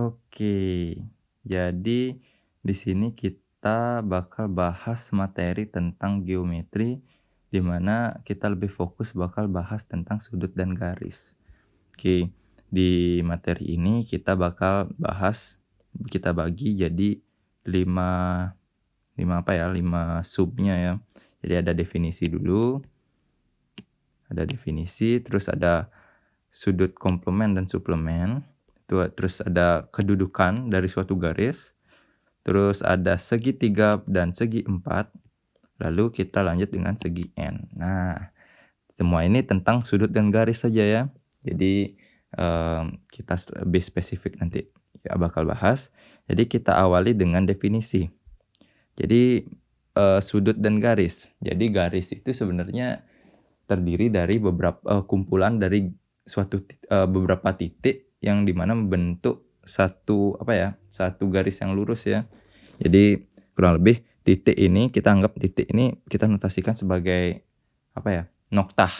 Oke, jadi di sini kita bakal bahas materi tentang geometri, di mana kita lebih fokus bakal bahas tentang sudut dan garis. Oke, di materi ini kita bakal bahas, kita bagi jadi 5 5 apa ya, 5 subnya ya. Jadi ada definisi, terus ada sudut komplement dan suplemen, terus ada kedudukan dari suatu garis, terus ada segitiga dan segi empat, lalu kita lanjut dengan segi N. Nah, semua ini tentang sudut dan garis saja ya. Jadi kita lebih spesifik nanti ya bakal bahas. Jadi kita awali dengan definisi. Jadi sudut dan garis. Jadi garis itu sebenarnya terdiri dari kumpulan dari beberapa titik yang dimana membentuk satu garis yang lurus ya. Jadi kurang lebih titik ini kita notasikan sebagai noktah.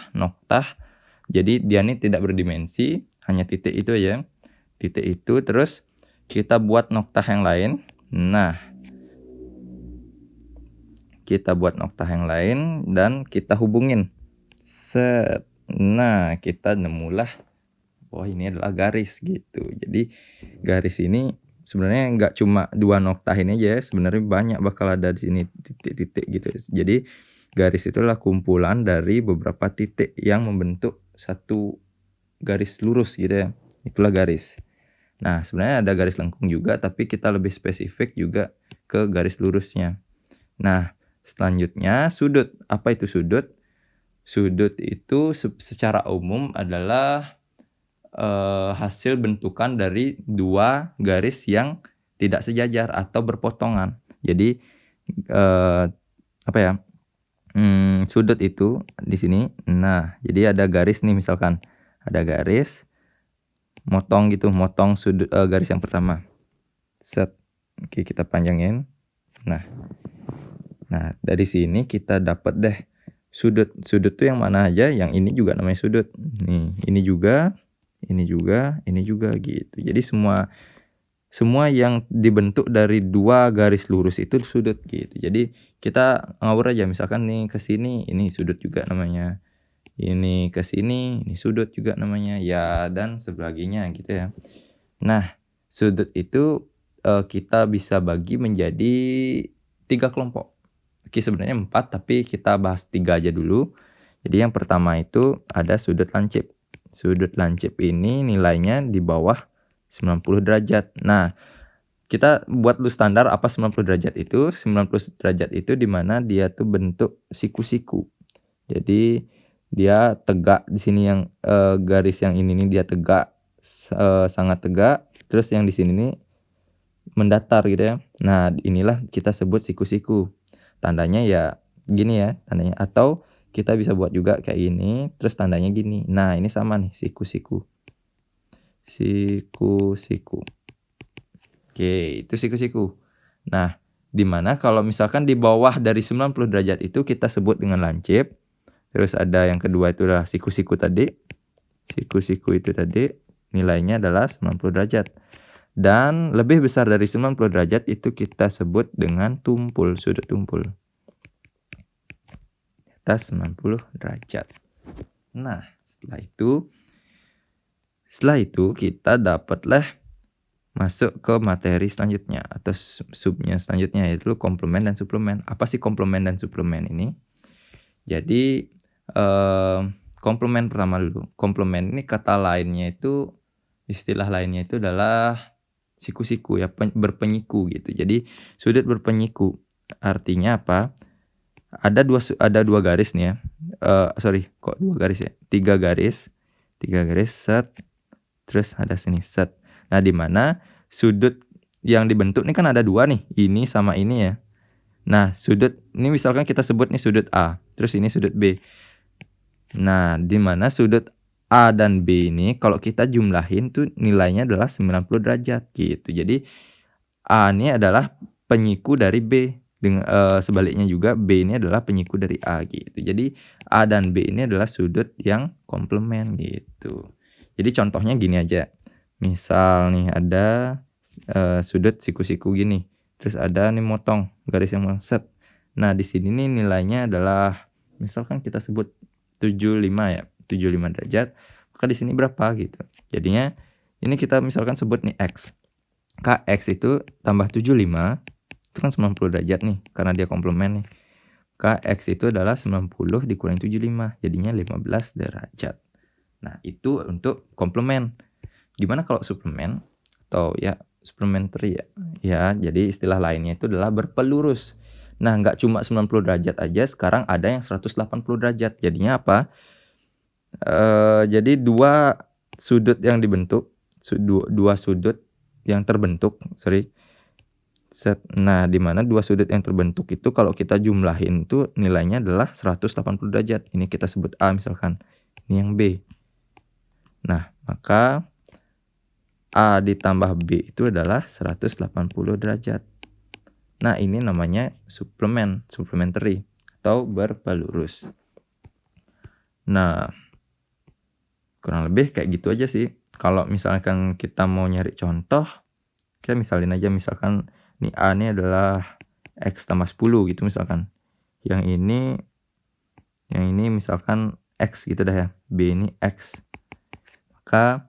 Jadi dia ini tidak berdimensi, hanya titik itu aja. Titik itu terus kita buat noktah yang lain. Nah, kita buat noktah yang lain dan kita hubungin. Set. Nah, kita nemulah, oh ini adalah garis gitu. Jadi garis ini sebenarnya nggak cuma 2 noktah ini aja ya, sebenarnya banyak bakal ada di sini titik-titik gitu. Jadi garis itulah kumpulan dari beberapa titik yang membentuk satu garis lurus gitu ya. Itulah garis. Nah, sebenarnya ada garis lengkung juga, tapi kita lebih spesifik juga ke garis lurusnya. Nah, selanjutnya sudut. Apa itu sudut? Sudut itu secara umum adalah hasil bentukan dari 2 garis yang tidak sejajar atau berpotongan. Jadi sudut itu di sini. Nah, jadi ada garis nih misalkan. Ada garis motong sudut garis yang pertama. Set. Oke, kita panjangin. Nah, dari sini kita dapat deh sudut. Sudut tuh yang mana aja? Yang ini juga namanya sudut. Nih, ini juga gitu. Jadi semua yang dibentuk dari 2 garis lurus itu sudut gitu. Jadi kita ngawur aja, misalkan nih ke sini ini sudut juga namanya. Ini ke sini ini sudut juga namanya. Ya, dan sebagainya gitu ya. Nah, sudut itu kita bisa bagi menjadi 3 kelompok. Oke, sebenarnya 4 tapi kita bahas 3 aja dulu. Jadi yang pertama itu ada sudut lancip. Sudut lancip ini nilainya di bawah 90 derajat. Nah, kita buat dulu standar apa 90 derajat itu. 90 derajat itu di mana dia tuh bentuk siku-siku. Jadi dia tegak di sini, yang garis yang ini nih dia tegak, sangat tegak. Terus yang di sini nih mendatar gitu ya. Nah, inilah kita sebut siku-siku. Tandanya ya gini ya, tandanya. Atau kita bisa buat juga kayak gini, terus tandanya gini. Nah, ini sama nih, siku-siku. Siku-siku. Oke, itu siku-siku. Nah, dimana kalau misalkan di bawah dari 90 derajat itu kita sebut dengan lancip. Terus ada yang kedua itu adalah siku-siku tadi. Siku-siku itu tadi nilainya adalah 90 derajat. Dan lebih besar dari 90 derajat itu kita sebut dengan tumpul, sudut tumpul. Di atas 90 derajat. Nah, setelah itu kita dapatlah masuk ke materi selanjutnya atau subnya selanjutnya, yaitu komplement dan suplemen. Apa sih komplement dan suplemen ini? Jadi komplement pertama dulu. Komplement ini istilah lainnya itu adalah siku-siku ya, berpenyiku gitu. Jadi sudut berpenyiku artinya apa? Ada dua garis nih ya. Dua garis ya? Tiga garis set. Terus ada sini set. Nah, di mana sudut yang dibentuk ini kan ada 2 nih, ini sama ini ya. Nah, sudut ini misalkan kita sebut nih sudut A, terus ini sudut B. Nah, di mana sudut A dan B ini kalau kita jumlahin tuh nilainya adalah 90 derajat gitu. Jadi A ini adalah penyiku dari B. Sebaliknya juga B ini adalah penyiku dari A gitu. Jadi A dan B ini adalah sudut yang komplement gitu. Jadi contohnya gini aja. Misal nih ada sudut siku-siku gini. Terus ada nih motong, garis yang set. Nah, di sini nih nilainya adalah misalkan kita sebut 75 ya, 75 derajat, maka di sini berapa gitu. Jadinya ini kita misalkan sebut nih X. X itu tambah 75 itu kan 90 derajat nih, karena dia komplement nih. X itu adalah 90 dikurangi 75, jadinya 15 derajat. Nah, itu untuk komplement. Gimana kalau suplemen atau ya supplementary ya? Ya, jadi istilah lainnya itu adalah berpelurus. Nah, nggak cuma 90 derajat aja, sekarang ada yang 180 derajat. Jadinya apa? Jadi dua sudut yang dibentuk, dua sudut yang terbentuk, Nah, di mana dua sudut yang terbentuk itu kalau kita jumlahin tuh nilainya adalah 180 derajat. Ini kita sebut A misalkan, ini yang B. Nah, maka A ditambah B itu adalah 180 derajat. Nah, ini namanya supplementary atau berpelurus. Nah, kurang lebih kayak gitu aja sih. Kalau misalkan kita mau nyari contoh, kita misalin aja misalkan nih A ini adalah X tambah 10 gitu misalkan. Yang ini misalkan X gitu dah ya. B ini X. Maka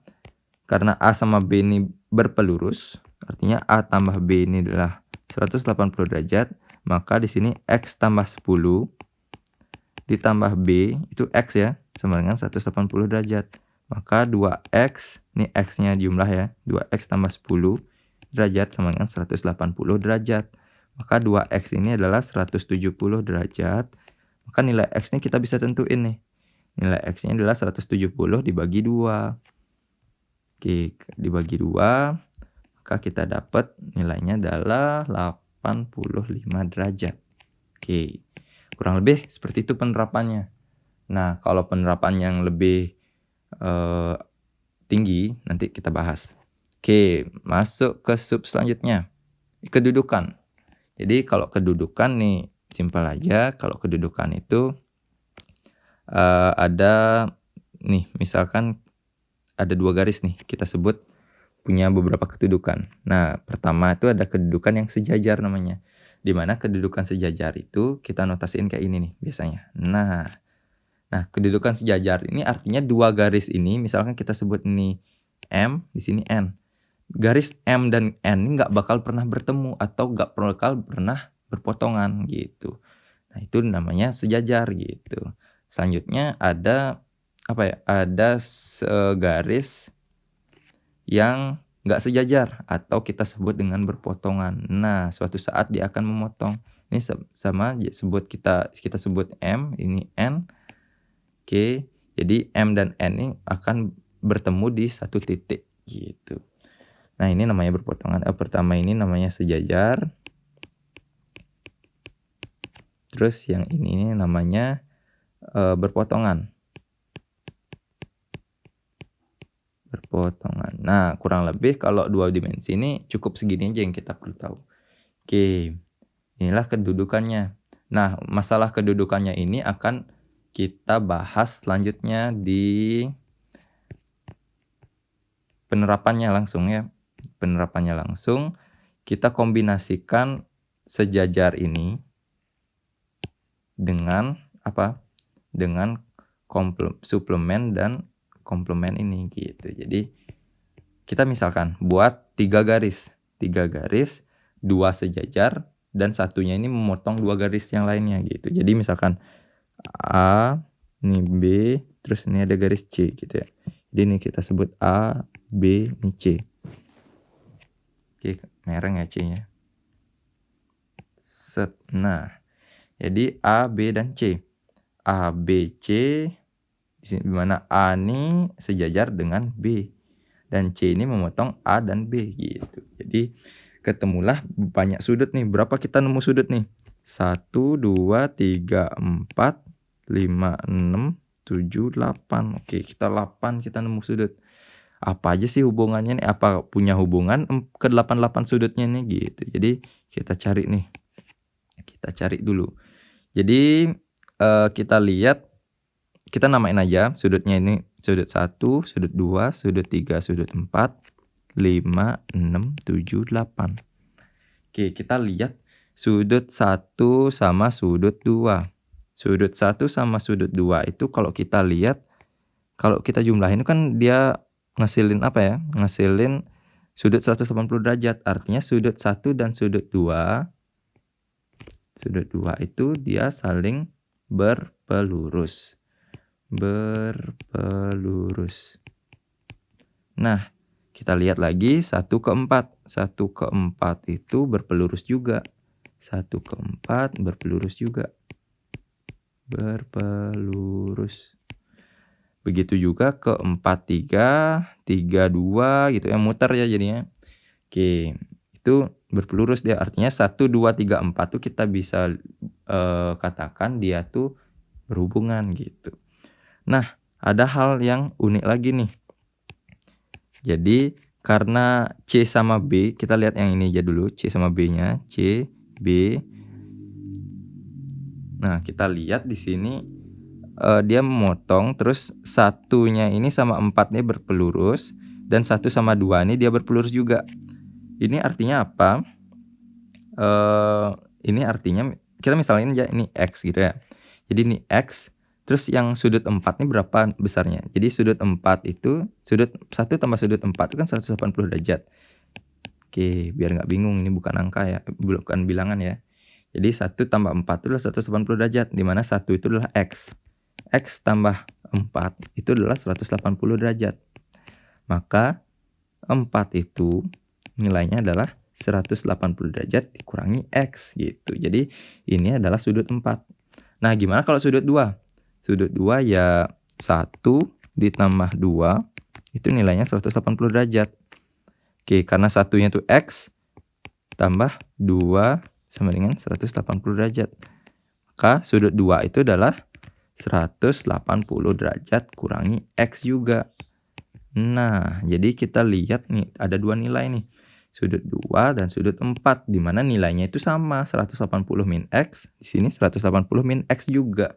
karena A sama B ini berpelurus, artinya A tambah B ini adalah 180 derajat, maka di sini X tambah 10 ditambah B itu X ya, sama dengan 180 derajat. Maka 2X, ini X-nya jumlah ya, 2X tambah 10 derajat sama dengan 180 derajat. Maka 2X ini adalah 170 derajat. Maka nilai X-nya kita bisa tentuin nih. Nilai X-nya adalah 170 dibagi 2. Oke, dibagi 2, maka kita dapat nilainya adalah 85 derajat. Oke, kurang lebih seperti itu penerapannya. Nah, kalau penerapan yang lebih tinggi, nanti kita bahas. Oke, masuk ke sub selanjutnya. Kedudukan. Jadi kalau kedudukan nih, simpel aja. Kalau kedudukan itu ada nih, misalkan ada dua garis nih, kita sebut punya beberapa kedudukan. Nah, pertama itu ada kedudukan yang sejajar namanya. Di mana kedudukan sejajar itu kita notasiin kayak ini nih biasanya. Nah, kedudukan sejajar ini artinya dua garis ini, misalkan kita sebut ini M, di sini N. Garis M dan N ini nggak bakal pernah bertemu atau nggak bakal pernah berpotongan gitu. Nah, itu namanya sejajar gitu. Selanjutnya ada apa ya? Ada garis yang nggak sejajar atau kita sebut dengan berpotongan. Nah, suatu saat dia akan memotong. Ini sama kita sebut M, ini N. Oke, jadi M dan N ini akan bertemu di satu titik gitu. Nah, ini namanya berpotongan. Pertama ini namanya sejajar. Terus yang ini namanya berpotongan. Berpotongan. Nah, kurang lebih kalau dua dimensi ini cukup segini aja yang kita perlu tahu. Oke, inilah kedudukannya. Nah, masalah kedudukannya ini akan kita bahas selanjutnya di penerapannya langsung ya. Penerapannya langsung, kita kombinasikan sejajar ini dengan apa? Dengan suplemen dan komplement ini gitu. Jadi kita misalkan buat 3 garis, 2 sejajar dan satunya ini memotong 2 garis yang lainnya gitu. Jadi misalkan A, ini B, terus ini ada garis C gitu ya. Jadi ini kita sebut A, B, ini C. Oke, mereng ya C-nya. Set. Nah, jadi A, B, dan C. A, B, C, di mana A ini sejajar dengan B. Dan C ini memotong A dan B gitu. Jadi ketemulah banyak sudut nih. Berapa kita nemu sudut nih? 1, 2, 3, 4, 5, 6, 7, 8. Oke, kita 8 kita nemu sudut. Apa aja sih hubungannya nih? Apa punya hubungan ke 88 sudutnya nih gitu. Jadi kita cari nih. Kita cari dulu. Jadi kita lihat, kita namain aja sudutnya ini sudut 1, sudut 2, sudut 3, sudut 4, 5, 6, 7, 8. Oke, kita lihat sudut 1 sama sudut 2. Sudut 1 sama sudut 2 itu kalau kita lihat, kalau kita jumlahin kan dia ngasilin apa ya, ngasilin sudut 180 derajat. Artinya sudut 1 dan sudut 2 itu dia saling berpelurus. Nah, kita lihat lagi 1 ke 4. 1 ke 4 itu berpelurus juga. 1 ke 4 berpelurus juga. Begitu juga ke 4, 3, 3, 2 gitu ya, muter ya jadinya. Oke, itu berpelurus dia. Artinya 1, 2, 3, 4 tuh kita bisa katakan dia tuh berhubungan gitu. Nah, ada hal yang unik lagi nih. Jadi karena C sama B, kita lihat yang ini aja dulu, C sama B-nya, C, B. Nah, kita lihat di sini dia memotong, terus satunya ini sama 4 nih berpelurus, dan 1 sama 2 ini dia berpelurus juga. Ini artinya apa? Ini artinya kita misalnya aja ini X gitu ya. Jadi ini X, terus yang sudut 4 ini berapa besarnya? Jadi sudut 4 itu, sudut 1 tambah sudut 4 itu kan 180 derajat. Oke, biar nggak bingung, ini bukan angka ya, bukan bilangan ya. Jadi 1 tambah 4 itu adalah 180 derajat, di mana 1 itu adalah X. X tambah 4 itu adalah 180 derajat. Maka 4 itu nilainya adalah 180 derajat dikurangi X gitu. Jadi ini adalah sudut 4. Nah, gimana kalau sudut 2? Sudut 2 ya 1 ditambah 2 itu nilainya 180 derajat. Oke, karena satunya itu X tambah 2 sama dengan 180 derajat. Maka sudut 2 itu adalah 180 derajat kurangi X juga. Nah, jadi kita lihat nih, ada dua nilai nih. Sudut 2 dan sudut 4, di mana nilainya itu sama, 180 min X, di sini 180 min X juga.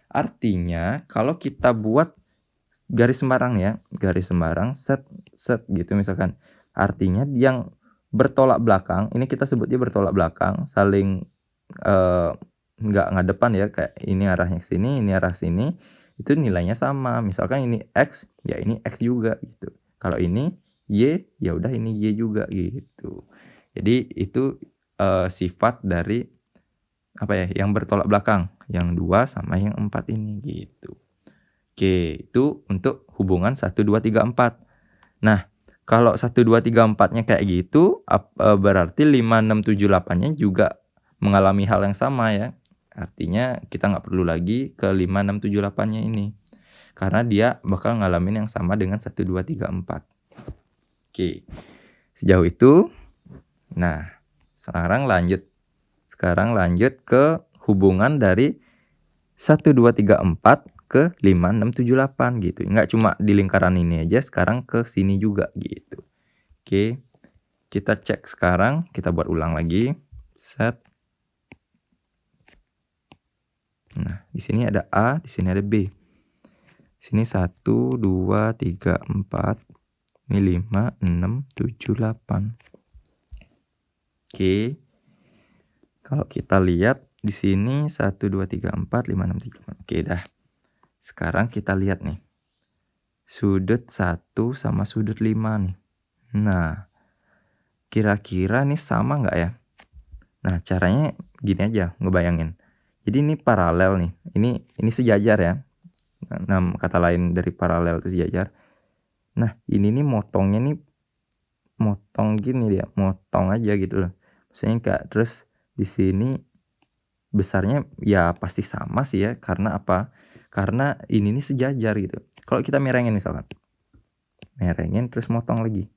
Artinya, kalau kita buat garis sembarang ya, garis sembarang, set gitu misalkan. Artinya yang bertolak belakang, ini kita sebutnya bertolak belakang, saling nggak ngadepan ya, kayak ini arahnya ke sini, ini arah sini, itu nilainya sama. Misalkan ini X, ya ini X juga gitu. Kalau ini Y, ya udah ini Y juga gitu. Jadi itu sifat dari apa ya, yang bertolak belakang, yang 2 sama yang 4 ini gitu. Oke, itu untuk hubungan 1, 2, 3, 4. Nah, kalau 1, 2, 3, 4-nya kayak gitu, berarti 5, 6, 7, 8-nya juga mengalami hal yang sama ya. Artinya kita nggak perlu lagi ke 5, 6, 7, 8-nya ini. Karena dia bakal ngalamin yang sama dengan 1, 2, 3, 4. Oke, sejauh itu. Nah, sekarang lanjut ke hubungan dari 1, 2, 3, 4 ke 5, 6, 7, 8 gitu. Nggak cuma di lingkaran ini aja, sekarang ke sini juga gitu. Oke, kita cek sekarang, kita buat ulang lagi. Set. Nah, di sini ada A, di sini ada B. Sini 1, 2, 3, 4. Ini 5, 6, 7, 8. Oke. Kalau kita lihat di sini 1, 2, 3, 4, 5, 6, 7, 8. Oke dah. Sekarang kita lihat nih. Sudut 1 sama sudut 5 nih. Nah, kira-kira nih sama nggak ya? Nah, caranya gini aja, ngebayangin. Jadi ini paralel nih. Ini sejajar ya. Nah, kata lain dari paralel itu sejajar. Nah, ini nih motongnya nih motong gini dia, motong aja gitu loh. Maksudnya kayak terus di sini besarnya ya pasti sama sih ya, karena apa? Karena ini nih sejajar gitu. Kalau kita merengin misalkan. Merengin terus motong lagi.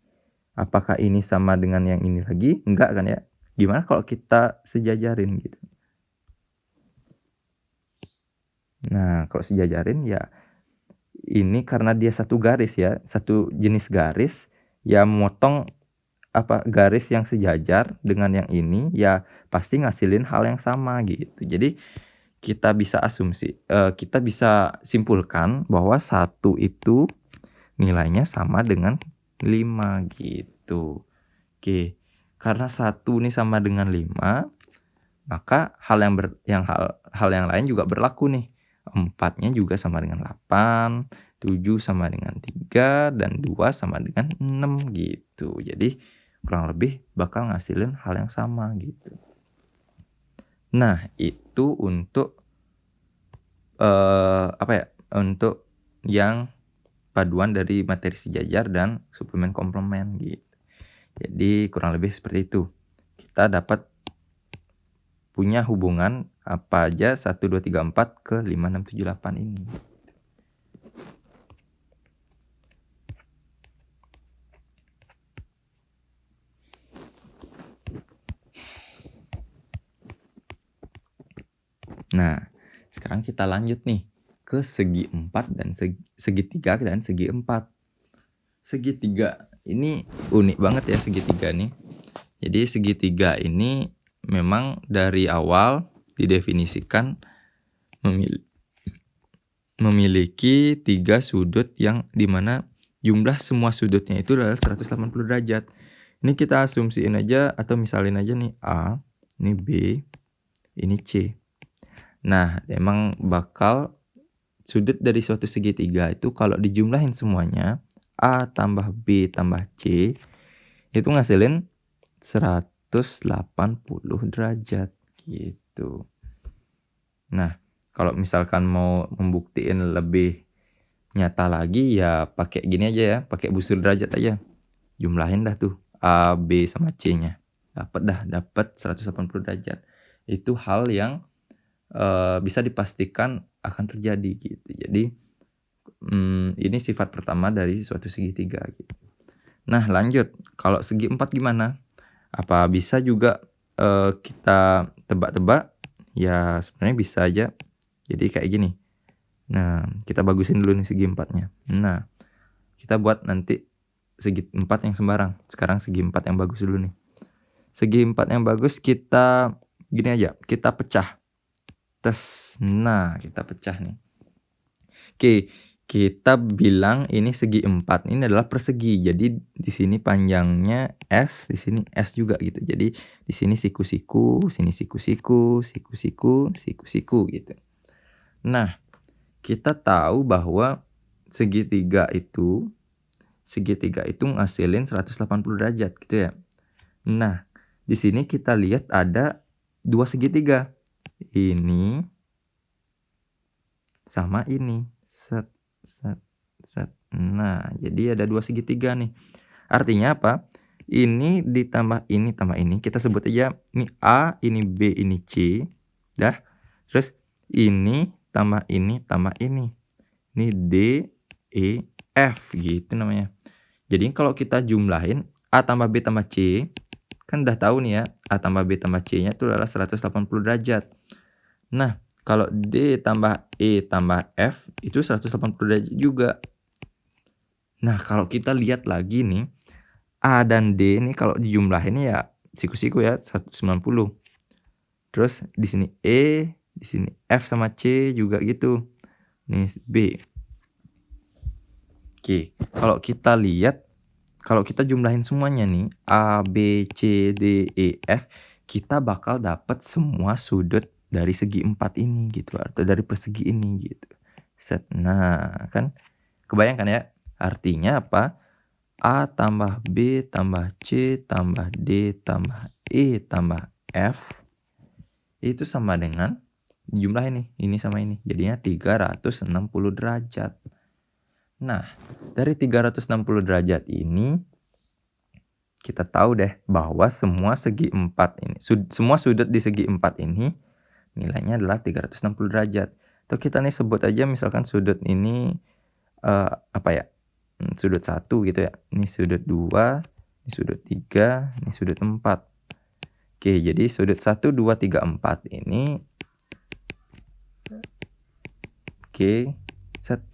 Apakah ini sama dengan yang ini lagi? Enggak kan ya? Gimana kalau kita sejajarin gitu? Nah, kalau sejajarin ya ini karena dia satu garis ya, satu jenis garis, ya motong apa garis yang sejajar dengan yang ini ya pasti ngasilin hal yang sama gitu. Jadi kita bisa asumsi, kita bisa simpulkan bahwa 1 itu nilainya sama dengan 5 gitu. Oke, karena 1 nih sama dengan 5, maka hal yang lain juga berlaku nih. 4-nya juga sama dengan 8, 7 sama dengan 3, dan 2 sama dengan 6 gitu. Jadi kurang lebih bakal ngasilin hal yang sama gitu. Nah, itu untuk untuk yang paduan dari materi sejajar dan suplemen komplement gitu. Jadi kurang lebih seperti itu. Kita dapat punya hubungan apa aja 1, 2, 3, 4 ke 5, 6, 7, 8 ini. Nah, sekarang kita lanjut nih ke segi 4 dan segitiga dan segi 4. Segitiga ini unik banget ya segitiga nih. Jadi segitiga ini memang dari awal didefinisikan memiliki 3 sudut yang dimana jumlah semua sudutnya itu adalah 180 derajat. Ini kita asumsiin aja atau misalin aja nih A, ini B, ini C. Nah, emang bakal sudut dari suatu segitiga itu kalau dijumlahin semuanya, A tambah B tambah C, itu ngasilin 180 derajat gitu. Nah, kalau misalkan mau membuktiin lebih nyata lagi ya pakai gini aja ya, pakai busur derajat aja. Jumlahin dah tuh A, B sama C-nya. Dapat 180 derajat. Itu hal yang bisa dipastikan akan terjadi gitu. Jadi ini sifat pertama dari suatu segitiga gitu. Nah, lanjut. Kalau segi 4 gimana? Apa bisa juga kita tebak-tebak? Ya sebenarnya bisa aja. Jadi kayak gini. Nah, kita bagusin dulu nih segi 4-nya. Nah, kita buat nanti segi 4 yang sembarang. Sekarang segi 4 yang bagus dulu nih. Segi 4 yang bagus kita gini aja, kita pecah. Nah, kita pecah nih. Oke, kita bilang ini segi 4 ini adalah persegi. Jadi di sini panjangnya S, di sini S juga gitu. Jadi di sini siku-siku, sini siku-siku, siku-siku, siku-siku gitu. Nah, kita tahu bahwa segitiga itu ngasilin 180 derajat gitu ya. Nah, di sini kita lihat ada 2 segitiga. Ini sama ini. Set, set, set. Nah, jadi ada 2 segitiga nih. Artinya apa? Ini ditambah ini tambah ini. Kita sebut aja ini A, ini B, ini C. Dah. Terus ini tambah ini tambah ini. Ini D, E, F gitu namanya. Jadi kalau kita jumlahin A tambah B tambah C, kan udah tahu nih ya, A tambah B tambah C-nya itu adalah 180 derajat. Nah, kalau D tambah E tambah F itu 180 derajat juga. Nah, kalau kita lihat lagi nih, A dan D ini kalau dijumlahin ya siku-siku ya 190. Terus di sini E, di sini F sama C juga gitu. Nih B. Oke, kalau kita lihat, kalau kita jumlahin semuanya nih, A, B, C, D, E, F, kita bakal dapat semua sudut dari segi 4 ini gitu, atau dari persegi ini gitu. Set. Nah, kan kebayangkan ya, artinya apa? A tambah B tambah C tambah D tambah E tambah F itu sama dengan jumlah ini sama ini. Jadinya 360 derajat. Nah, dari 360 derajat ini kita tahu deh bahwa semua segi 4 ini, semua sudut di segi 4 ini nilainya adalah 360 derajat. Atau kita nih sebut aja misalkan sudut ini sudut 1 gitu ya. Ini sudut 2, ini sudut 3, ini sudut 4. Oke, jadi sudut 1, 2, 3, 4 ini oke, set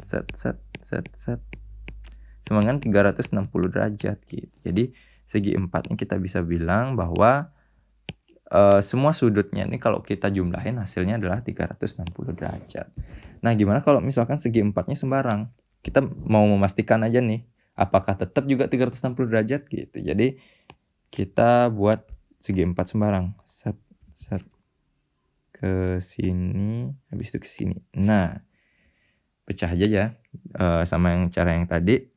sama dengan 360 derajat gitu. Jadi segi 4 ini kita bisa bilang bahwa semua sudutnya ini kalau kita jumlahin hasilnya adalah 360 derajat. Nah, gimana kalau misalkan segi 4-nya sembarang? Kita mau memastikan aja nih, apakah tetap juga 360 derajat gitu. Jadi kita buat segi 4 sembarang. Set set ke sini, habis itu ke sini. Nah, pecah aja ya, sama yang cara yang tadi.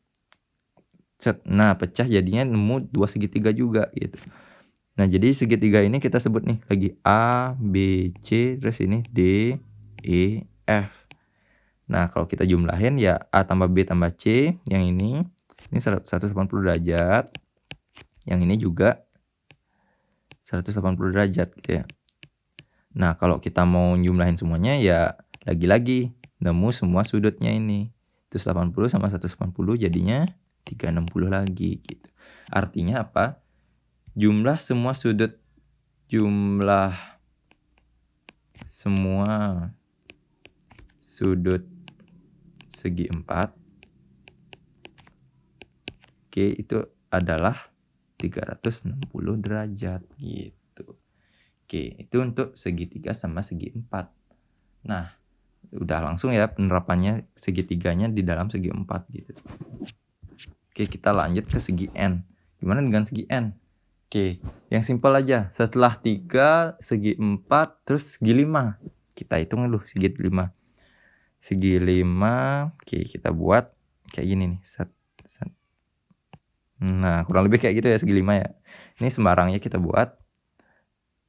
Set. Nah, pecah jadinya nemu 2 segitiga juga gitu. Nah, jadi segitiga ini kita sebut nih lagi A, B, C, terus ini D, E, F. Nah, kalau kita jumlahin ya A tambah B tambah C, yang ini 180 derajat. Yang ini juga 180 derajat gitu ya. Nah, kalau kita mau jumlahin semuanya ya lagi-lagi nemu semua sudutnya ini. Itu 80 sama 180 jadinya 360 lagi gitu. Artinya apa? Jumlah semua sudut segi 4 oke, itu adalah 360 derajat gitu. Oke, itu untuk segitiga sama segi 4. Nah, udah langsung ya penerapannya segitiganya di dalam segi 4 gitu. Oke, kita lanjut ke segi N. Gimana dengan segi N? Oke, yang simpel aja. Setelah 3, segi 4, terus segi 5. Kita hitung dulu segi 5. Segi 5, oke kita buat kayak gini nih. Set. Nah, kurang lebih kayak gitu ya segi 5 ya. Ini sembarangnya kita buat.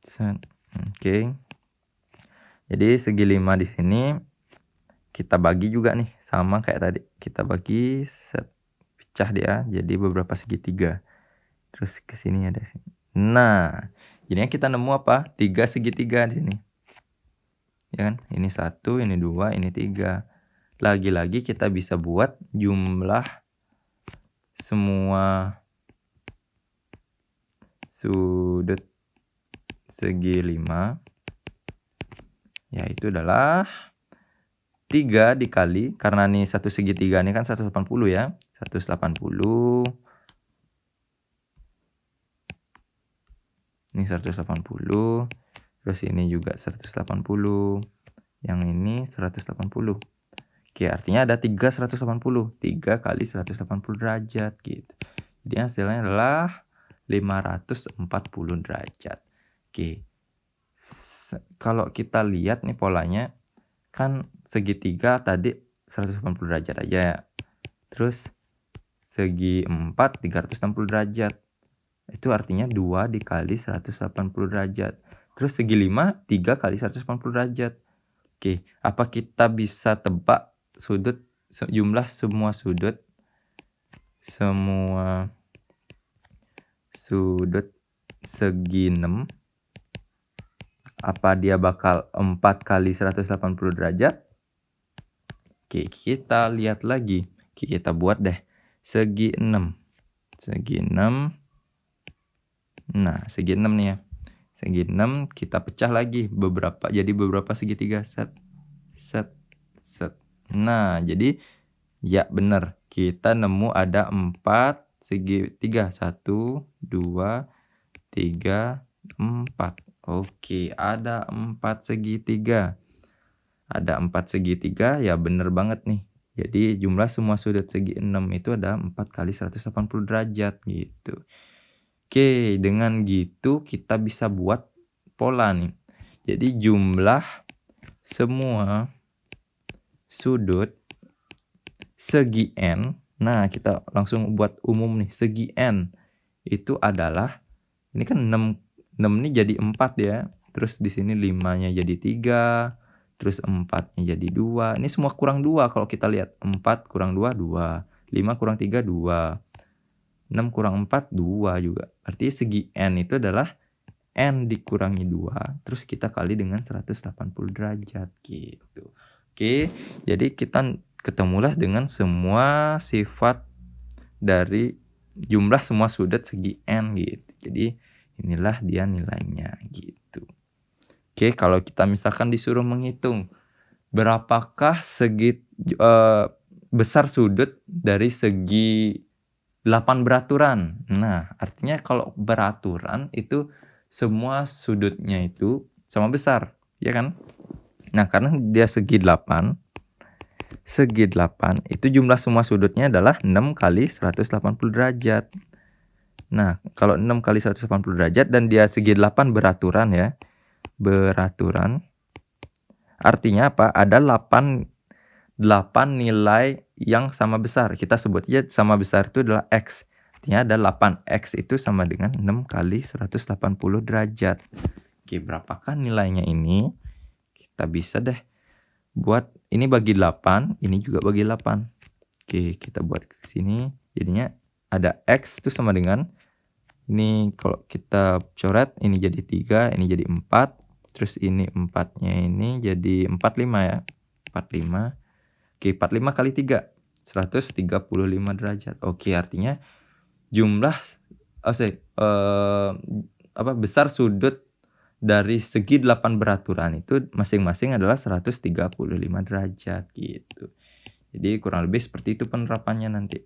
Set. Oke. Jadi segi 5 di sini kita bagi juga nih sama kayak tadi. Kita bagi set, pecah dia jadi beberapa segitiga. Terus ke sini ada sini. Nah, jadinya kita nemu apa? 3 segitiga di sini. Ya kan? Ini 1, ini 2, ini 3. Lagi-lagi kita bisa buat jumlah semua sudut segi 5 yaitu adalah 3 dikali, karena nih satu segitiga ini kan 180 ya. 180. Ini 180. Terus ini juga 180. Yang ini 180. Oke, artinya ada 3 180. 3 kali 180 derajat gitu. Jadi hasilnya adalah 540 derajat. Oke. Kalau kita lihat nih polanya, kan segitiga tadi 180 derajat aja ya. Terus segi 4 360 derajat. Itu artinya 2 dikali 180 derajat. Terus segi 5 3 kali 180 derajat. Oke, apa kita bisa tebak jumlah semua sudut segi 6? Apa dia bakal 4 kali 180 derajat? Oke, kita lihat lagi. Oke, kita buat deh segi 6. Segi 6. Nah, segi 6 nih ya. Segi 6 kita pecah lagi jadi beberapa segitiga. Set. Nah, jadi ya benar. Kita nemu ada 4 segitiga. 1, 2, 3, 4. Oke, ada 4 segitiga. Ada 4 segitiga, ya bener banget nih. Jadi jumlah semua sudut segi 6 itu ada 4 kali 180 derajat gitu. Oke, dengan gitu kita bisa buat pola nih. Jadi jumlah semua sudut segi N. Nah, kita langsung buat umum nih. Segi N itu adalah, ini kan 6 ini jadi 4 ya. Terus di sini 5-nya jadi 3. Terus 4-nya jadi 2. Ini semua kurang 2 kalau kita lihat. 4 kurang 2, 2. 5 kurang 3, 2. 6 kurang 4, 2 juga. Artinya segi N itu adalah N dikurangi 2. Terus kita kali dengan 180 derajat gitu. Oke, jadi kita ketemulah dengan semua sifat dari jumlah semua sudut segi N gitu. Jadi inilah dia nilainya gitu. Oke, kalau kita misalkan disuruh menghitung berapakah besar sudut dari segi 8 beraturan. Nah, artinya kalau beraturan itu semua sudutnya itu sama besar, ya kan? Nah, karena dia segi 8, segi 8 itu jumlah semua sudutnya adalah 6 kali 180 derajat. Nah, kalau 6 kali 180 derajat dan dia segi 8 beraturan ya. Beraturan. Artinya apa? Ada 8 nilai yang sama besar. Kita sebut aja sama besar itu adalah X. Artinya ada 8. X itu sama dengan 6 kali 180 derajat. Oke, berapakah nilainya ini? Kita bisa deh buat ini bagi 8, ini juga bagi 8. Oke, kita buat ke sini. Jadinya ada X itu sama dengan ini kalau kita coret ini jadi 3, ini jadi 4. Terus ini 4-nya ini jadi 45 ya. 45. Oke, 45 kali 3, 135 derajat. Oke, artinya jumlah besar sudut dari segi 8 beraturan itu masing-masing adalah 135 derajat gitu. Jadi kurang lebih seperti itu penerapannya nanti.